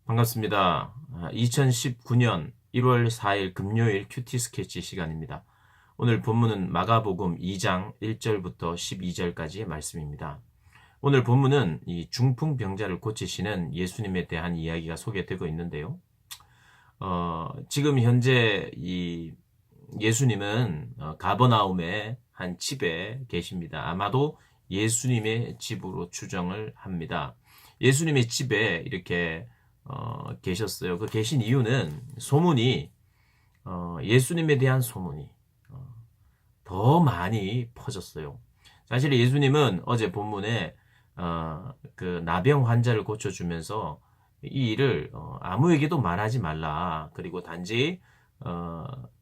반갑습니다. 2019년 1월 4일 금요일 큐티 스케치 시간입니다. 오늘 본문은 마가복음 2장 1절부터 12절까지의 말씀입니다. 오늘 본문은 이 중풍병자를 고치시는 예수님에 대한 이야기가 소개되고 있는데요. 지금 현재 이 예수님은 가버나움의 한 집에 계십니다. 아마도 예수님의 집으로 추정을 합니다. 예수님의 집에 이렇게 계셨어요. 그 계신 이유는 소문이 예수님에 대한 소문이 더 많이 퍼졌어요. 사실 예수님은 어제 본문에 그 나병 환자를 고쳐주면서 이 일을 아무에게도 말하지 말라. 그리고 단지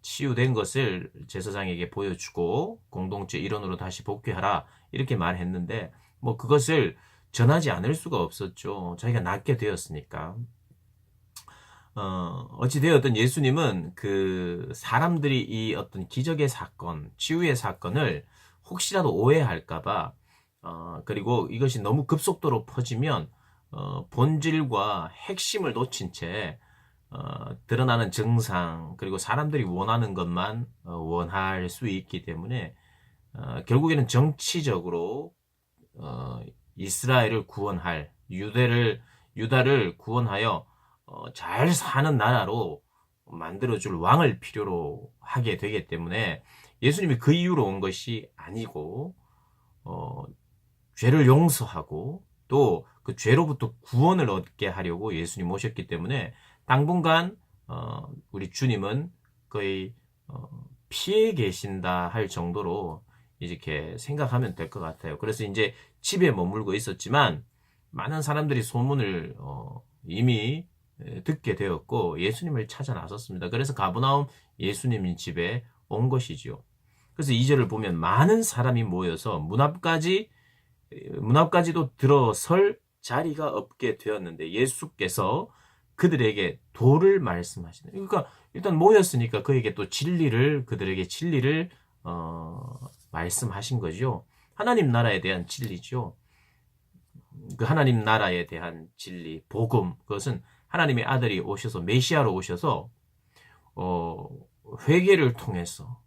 치유된 것을 제사장에게 보여주고 공동체 일원으로 다시 복귀하라 이렇게 말했는데 뭐 그것을 전하지 않을 수가 없었죠. 자기가 낫게 되었으니까. 어찌되었든 예수님은 그 사람들이 이 어떤 기적의 사건, 치유의 사건을 혹시라도 오해할까봐, 그리고 이것이 너무 급속도로 퍼지면, 본질과 핵심을 놓친 채, 드러나는 증상, 그리고 사람들이 원하는 것만 원할 수 있기 때문에, 결국에는 정치적으로, 이스라엘을 구원할, 유다를 구원하여 잘 사는 나라로 만들어줄 왕을 필요로 하게 되기 때문에 예수님이 그 이유로 온 것이 아니고 죄를 용서하고 또 그 죄로부터 구원을 얻게 하려고 예수님 오셨기 때문에 당분간 우리 주님은 거의 피해 계신다 할 정도로 이렇게 생각하면 될 것 같아요. 그래서 이제 집에 머물고 있었지만 많은 사람들이 소문을 이미 듣게 되었고 예수님을 찾아 나섰습니다. 그래서 가버나움 예수님 집에 온 것이지요. 그래서 2절을 보면 많은 사람이 모여서 문 앞까지도 들어설 자리가 없게 되었는데 예수께서 그들에게 도를 말씀하시는. 그러니까 일단 모였으니까 그들에게 진리를 말씀하신 거죠. 하나님 나라에 대한 진리죠. 그 하나님 나라에 대한 진리, 복음, 그것은 하나님의 아들이 오셔서 메시아로 오셔서 회개를 통해서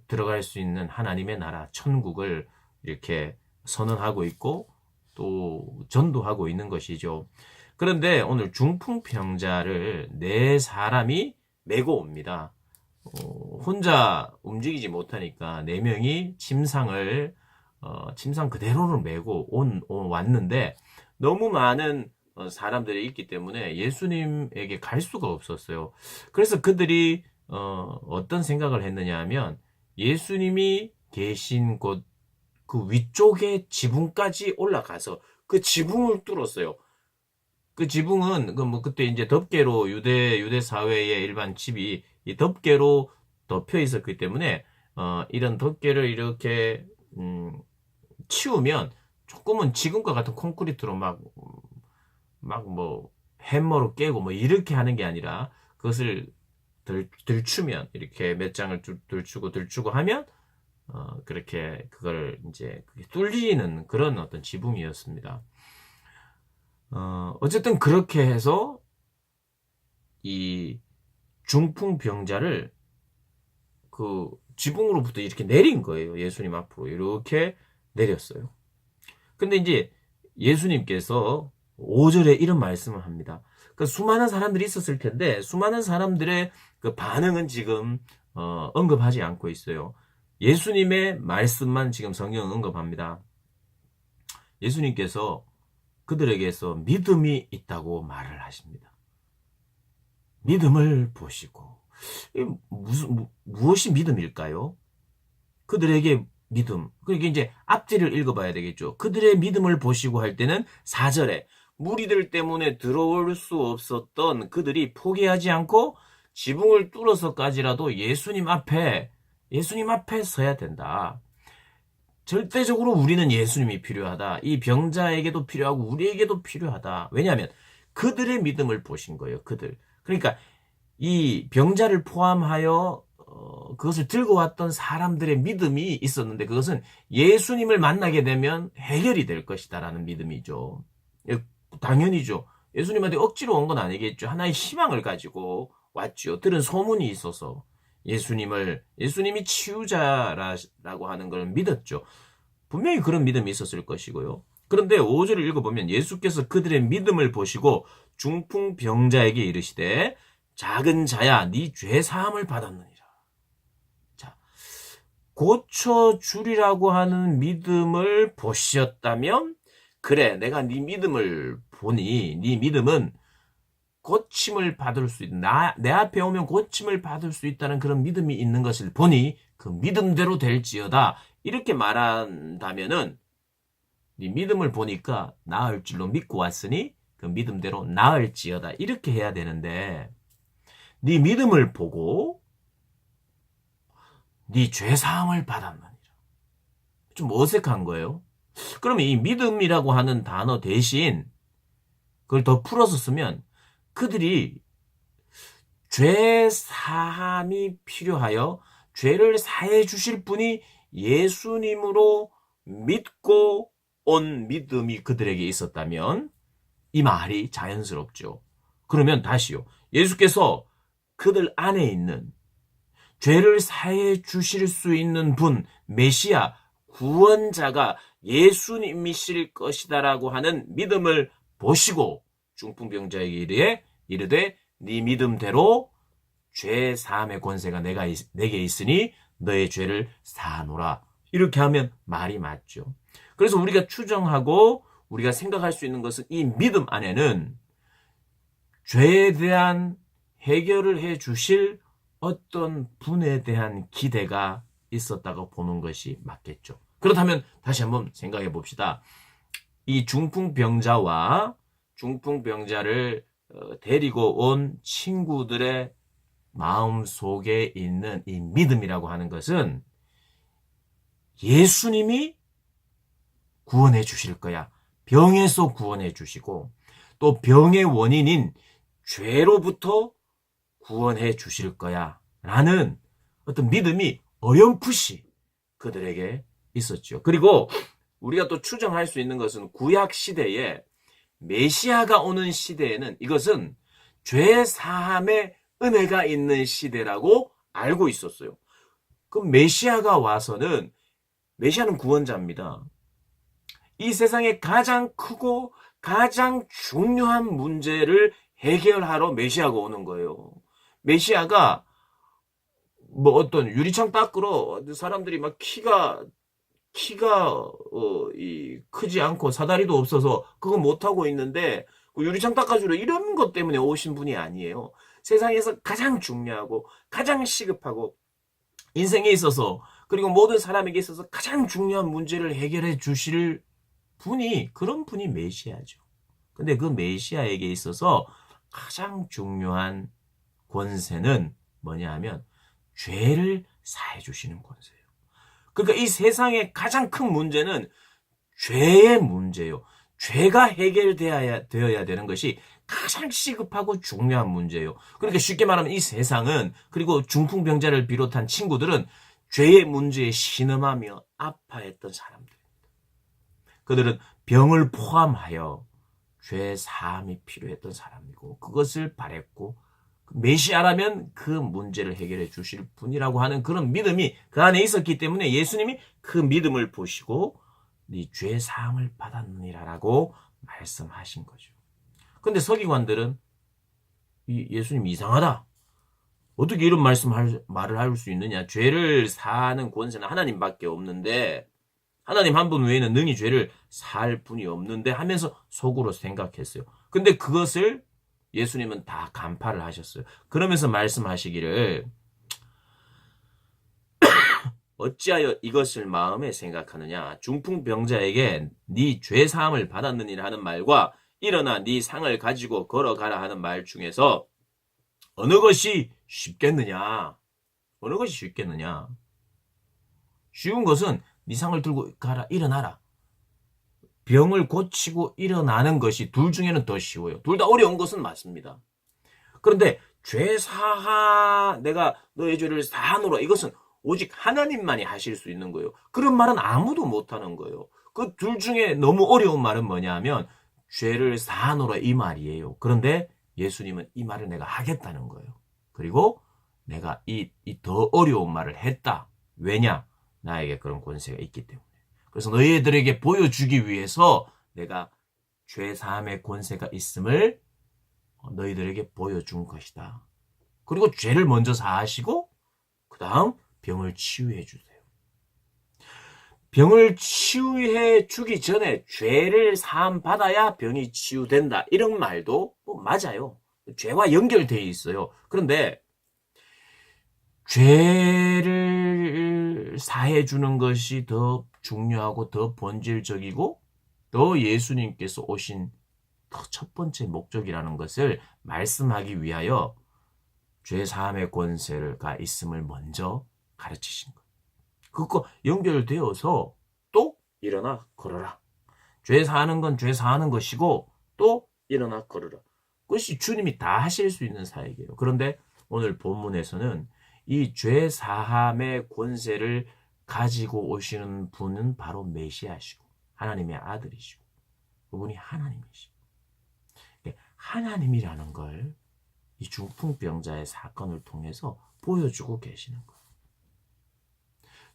들어갈 수 있는 하나님의 나라, 천국을 이렇게 선언하고 있고 또 전도하고 있는 것이죠. 그런데 오늘 중풍병자를 네 사람이 메고 옵니다. 혼자 움직이지 못하니까 네 명이 침상 그대로를 메고 왔는데 너무 많은 사람들이 있기 때문에 예수님에게 갈 수가 없었어요. 그래서 그들이 어떤 생각을 했느냐 하면 예수님이 계신 곳 그 위쪽의 지붕까지 올라가서 그 지붕을 뚫었어요. 그 지붕은 그때 이제 덮개로 유대 사회의 일반 집이 이 덮개로 덮여 있었기 때문에 이런 덮개를 이렇게 치우면 조금은 지금과 같은 콘크리트로 막 뭐 해머로 깨고 뭐 이렇게 하는 게 아니라 그것을 들추면 이렇게 몇 장을 들추고 하면 그렇게 그걸 이제 뚫리는 그런 어떤 지붕이었습니다. 어쨌든 그렇게 해서 이 중풍병자를 그 지붕으로부터 이렇게 내린 거예요. 예수님 앞으로 이렇게 내렸어요. 근데 이제 예수님께서 5절에 이런 말씀을 합니다. 그 수많은 사람들이 있었을 텐데 수많은 사람들의 그 반응은 지금 언급하지 않고 있어요. 예수님의 말씀만 지금 성경은 언급합니다. 예수님께서 그들에게서 믿음이 있다고 말을 하십니다. 믿음을 보시고 무엇이 믿음일까요? 그들에게 믿음. 그러니까 이제 앞뒤를 읽어봐야 되겠죠. 그들의 믿음을 보시고 할 때는 4절에 무리들 때문에 들어올 수 없었던 그들이 포기하지 않고 지붕을 뚫어서까지라도 예수님 앞에 서야 된다. 절대적으로 우리는 예수님이 필요하다. 이 병자에게도 필요하고 우리에게도 필요하다. 왜냐하면 그들의 믿음을 보신 거예요. 그러니까 이 병자를 포함하여 그것을 들고 왔던 사람들의 믿음이 있었는데 그것은 예수님을 만나게 되면 해결이 될 것이다라는 믿음이죠. 당연히죠. 예수님한테 억지로 온 건 아니겠죠. 하나의 희망을 가지고 왔죠. 들은 소문이 있어서 예수님이 치유자라고 하는 걸 믿었죠. 분명히 그런 믿음이 있었을 것이고요. 그런데 5절을 읽어보면 예수께서 그들의 믿음을 보시고 중풍병자에게 이르시되 작은 자야 네 죄 사함을 받았느니라. 자, 고쳐주리라고 하는 믿음을 보셨다면 그래 내가 네 믿음을 보니 네 믿음은 고침을 받을 수 있다. 내 앞에 오면 고침을 받을 수 있다는 그런 믿음이 있는 것을 보니 그 믿음대로 될지어다. 이렇게 말한다면은 네 믿음을 보니까 나을 줄로 믿고 왔으니 그 믿음대로 나을지어다. 이렇게 해야 되는데 네 믿음을 보고 네 죄사함을 받았느니라. 좀 어색한 거예요. 그러면 이 믿음이라고 하는 단어 대신 그걸 더 풀어서 쓰면 그들이 죄 사함이 필요하여 죄를 사해 주실 분이 예수님으로 믿고 온 믿음이 그들에게 있었다면 이 말이 자연스럽죠. 그러면 다시요. 예수께서 그들 안에 있는 죄를 사해 주실 수 있는 분, 메시아, 구원자가 예수님이실 것이다라고 하는 믿음을 보시고 중풍병자에게 이르되 네 믿음대로 죄 사함의 권세가 내게 있으니 너의 죄를 사하노라. 이렇게 하면 말이 맞죠. 그래서 우리가 추정하고 우리가 생각할 수 있는 것은 이 믿음 안에는 죄에 대한 해결을 해 주실 어떤 분에 대한 기대가 있었다고 보는 것이 맞겠죠. 그렇다면 다시 한번 생각해 봅시다. 이 중풍병자와 중풍병자를 데리고 온 친구들의 마음 속에 있는 이 믿음이라고 하는 것은 예수님이 구원해 주실 거야. 병에서 구원해 주시고 또 병의 원인인 죄로부터 구원해 주실 거야. 라는 어떤 믿음이 어렴풋이 그들에게 있었죠. 그리고 우리가 또 추정할 수 있는 것은 구약 시대에 메시아가 오는 시대에는 이것은 죄 사함의 은혜가 있는 시대라고 알고 있었어요. 그럼 메시아가 와서는 메시아는 구원자입니다. 이 세상에 가장 크고 가장 중요한 문제를 해결하러 메시아가 오는 거예요. 메시아가 뭐 어떤 유리창 닦으러 사람들이 막 키가 크지 않고 사다리도 없어서 그거 못하고 있는데 그 유리창 닦아주러 이런 것 때문에 오신 분이 아니에요. 세상에서 가장 중요하고 가장 시급하고 인생에 있어서 그리고 모든 사람에게 있어서 가장 중요한 문제를 해결해 주실 분이 그런 분이 메시아죠. 근데 그 메시아에게 있어서 가장 중요한 권세는 뭐냐 하면 죄를 사해 주시는 권세예요. 그러니까 이 세상의 가장 큰 문제는 죄의 문제예요. 죄가 해결되어야 되는 것이 가장 시급하고 중요한 문제예요. 그러니까 쉽게 말하면 이 세상은 그리고 중풍병자를 비롯한 친구들은 죄의 문제에 신음하며 아파했던 사람들입니다. 그들은 병을 포함하여 죄 사함이 필요했던 사람이고 그것을 바랬고 메시아라면 그 문제를 해결해 주실 분이라고 하는 그런 믿음이 그 안에 있었기 때문에 예수님이 그 믿음을 보시고 네 죄 사함을 받았느니라라고 말씀하신 거죠. 근데 서기관들은 예수님 이상하다. 어떻게 이런 말을 할 수 있느냐. 죄를 사하는 권세는 하나님밖에 없는데 하나님 한 분 외에는 능히 죄를 살 분이 없는데 하면서 속으로 생각했어요. 근데 그것을 예수님은 다 간파를 하셨어요. 그러면서 말씀하시기를 어찌하여 이것을 마음에 생각하느냐. 중풍병자에게 네 죄 사함을 받았느니라 하는 말과 일어나 네 상을 가지고 걸어가라 하는 말 중에서 어느 것이 쉽겠느냐. 어느 것이 쉽겠느냐. 쉬운 것은 네 상을 들고 가라. 일어나라. 병을 고치고 일어나는 것이 둘 중에는 더 쉬워요. 둘 다 어려운 것은 맞습니다. 그런데 죄 사하 내가 너의 죄를 사하노라. 이것은 오직 하나님만이 하실 수 있는 거예요. 그런 말은 아무도 못하는 거예요. 그 둘 중에 너무 어려운 말은 뭐냐 하면 죄를 사하노라 이 말이에요. 그런데 예수님은 이 말을 내가 하겠다는 거예요. 그리고 내가 이 더 어려운 말을 했다. 왜냐? 나에게 그런 권세가 있기 때문에. 그래서 너희들에게 보여주기 위해서 내가 죄 사함의 권세가 있음을 너희들에게 보여준 것이다. 그리고 죄를 먼저 사하시고 그 다음 병을 치유해 주세요. 병을 치유해 주기 전에 죄를 사함 받아야 병이 치유된다. 이런 말도 맞아요. 죄와 연결되어 있어요. 그런데 죄를 사해 주는 것이 더 중요하고 더 본질적이고 더 예수님께서 오신 더 첫 번째 목적이라는 것을 말씀하기 위하여 죄 사함의 권세가 있음을 먼저 가르치신 거예요. 그거 연결되어서 또 일어나 걸어라. 죄 사하는 건 죄 사하는 것이고 또 일어나 걸어라. 그것이 주님이 다 하실 수 있는 사역이에요. 그런데 오늘 본문에서는 이 죄 사함의 권세를 가지고 오시는 분은 바로 메시아시고 하나님의 아들이시고 그분이 하나님이시고 하나님이라는 걸 이 중풍병자의 사건을 통해서 보여주고 계시는 거예요.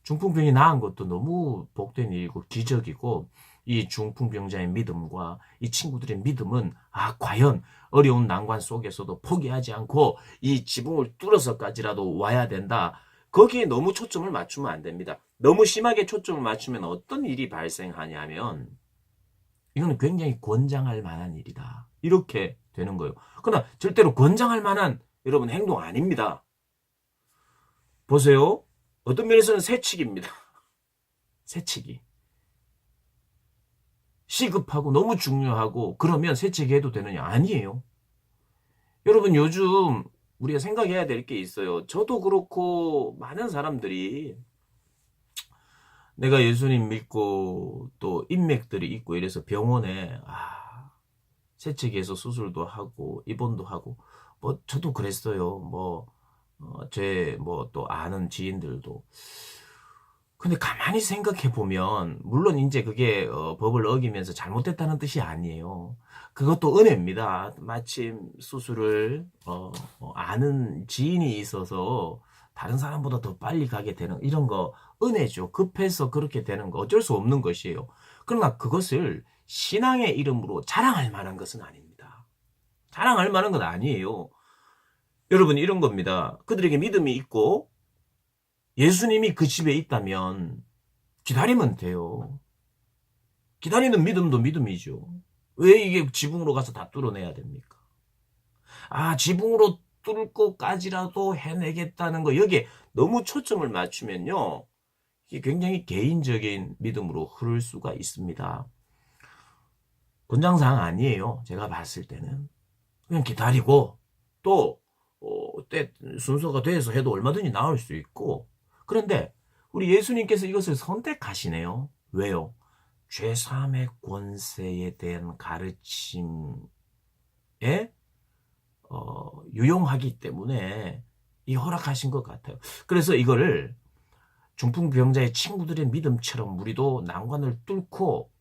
중풍병이 나은 것도 너무 복된 일이고 기적이고 이 중풍병자의 믿음과 이 친구들의 믿음은 과연 어려운 난관 속에서도 포기하지 않고 이 지붕을 뚫어서까지라도 와야 된다. 거기에 너무 초점을 맞추면 안 됩니다. 너무 심하게 초점을 맞추면 어떤 일이 발생하냐면 이건 굉장히 권장할 만한 일이다. 이렇게 되는 거예요. 그러나 절대로 권장할 만한 여러분 행동 아닙니다. 보세요. 어떤 면에서는 새치기입니다. 새치기. 시급하고 너무 중요하고 그러면 새치기 해도 되느냐? 아니에요. 여러분 요즘 우리가 생각해야 될 게 있어요. 저도 그렇고 많은 사람들이 내가 예수님 믿고 또 인맥들이 있고 이래서 병원에 새치기해서 수술도 하고 입원도 하고 뭐 저도 그랬어요. 제 또 아는 지인들도. 근데 가만히 생각해 보면 물론 이제 그게 법을 어기면서 잘못됐다는 뜻이 아니에요. 그것도 은혜입니다. 마침 수술을 아는 지인이 있어서 다른 사람보다 더 빨리 가게 되는 이런 거 은혜죠. 급해서 그렇게 되는 거 어쩔 수 없는 것이에요. 그러나 그것을 신앙의 이름으로 자랑할 만한 것은 아닙니다. 자랑할 만한 건 아니에요. 여러분 이런 겁니다. 그들에게 믿음이 있고 예수님이 그 집에 있다면 기다리면 돼요. 기다리는 믿음도 믿음이죠. 왜 이게 지붕으로 가서 다 뚫어내야 됩니까? 지붕으로 뚫고까지라도 해내겠다는 거 여기에 너무 초점을 맞추면요. 이게 굉장히 개인적인 믿음으로 흐를 수가 있습니다. 권장사항 아니에요. 제가 봤을 때는. 그냥 기다리고 또 때 순서가 돼서 해도 얼마든지 나올 수 있고 그런데 우리 예수님께서 이것을 선택하시네요. 왜요? 죄사함의 권세에 대한 가르침에 유용하기 때문에 이 허락하신 것 같아요. 그래서 이거를 중풍병자의 친구들의 믿음처럼 우리도 난관을 뚫고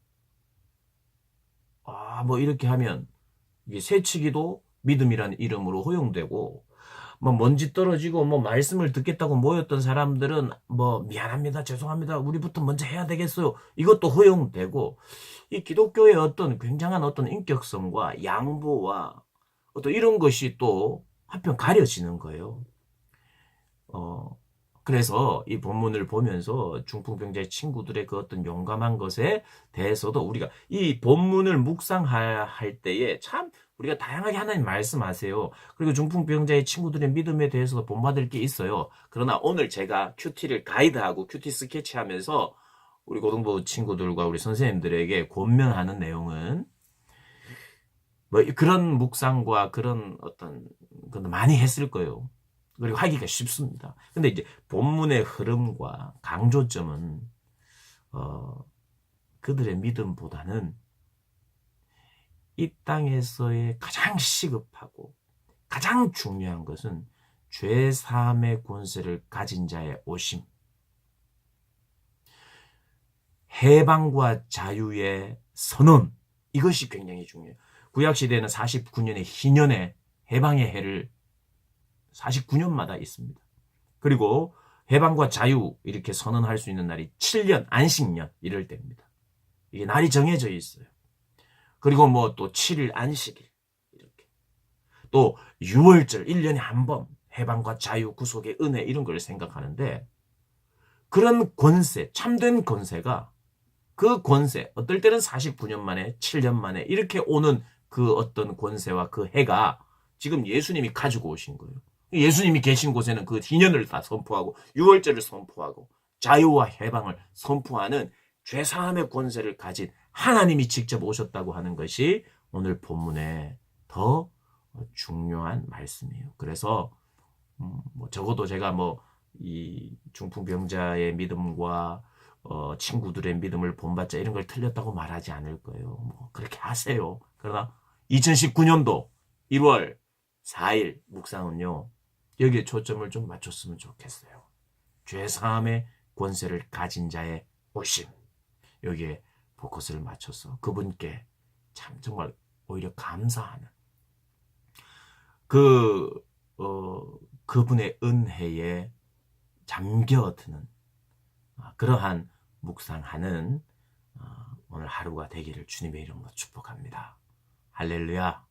이렇게 하면 이게 새치기도 믿음이라는 이름으로 허용되고 먼지 떨어지고 말씀을 듣겠다고 모였던 사람들은 미안합니다, 죄송합니다, 우리부터 먼저 해야 되겠어요. 이것도 허용되고 이 기독교의 어떤 굉장한 어떤 인격성과 양보와 어떤 이런 것이 또 한편 가려지는 거예요. 그래서 이 본문을 보면서 중풍병자의 친구들의 그 어떤 용감한 것에 대해서도 우리가 이 본문을 묵상할 때에 참 우리가 다양하게 하나님 말씀하세요. 그리고 중풍병자의 친구들의 믿음에 대해서도 본받을 게 있어요. 그러나 오늘 제가 큐티를 가이드하고 큐티 스케치하면서 우리 고등부 친구들과 우리 선생님들에게 권면하는 내용은 그런 묵상과 그런 어떤 건 많이 했을 거예요. 그리고 하기가 쉽습니다. 근데 이제 본문의 흐름과 강조점은 그들의 믿음보다는 이 땅에서의 가장 시급하고 가장 중요한 것은 죄 사함의 권세를 가진 자의 오심, 해방과 자유의 선언, 이것이 굉장히 중요해요. 구약시대에는 49년의 희년의 해방의 해를 49년마다 있습니다. 그리고 해방과 자유 이렇게 선언할 수 있는 날이 7년, 안식년 이럴 때입니다. 이게 날이 정해져 있어요. 그리고 뭐 또 7일 안식일 이렇게. 또 6월절 1년에 한 번 해방과 자유, 구속의 은혜 이런 걸 생각하는데 그런 권세, 참된 권세가 그 권세, 어떨 때는 49년 만에, 7년 만에 이렇게 오는 그 어떤 권세와 그 해가 지금 예수님이 가지고 오신 거예요. 예수님이 계신 곳에는 그 희년을 다 선포하고 6월절을 선포하고 자유와 해방을 선포하는 죄사함의 권세를 가진 하나님이 직접 오셨다고 하는 것이 오늘 본문에 더 중요한 말씀이에요. 그래서 뭐 적어도 제가 뭐 이 중풍병자의 믿음과 친구들의 믿음을 본받자 이런 걸 틀렸다고 말하지 않을 거예요. 뭐 그렇게 하세요. 그러나 2019년도 1월 4일 묵상은요. 여기에 초점을 좀 맞췄으면 좋겠어요. 죄사함의 권세를 가진 자의 오심. 여기에 포커스를 맞춰서 그분께 참 정말 오히려 감사하는 그분의 은혜에 잠겨드는 그러한 묵상하는 오늘 하루가 되기를 주님의 이름으로 축복합니다. 할렐루야.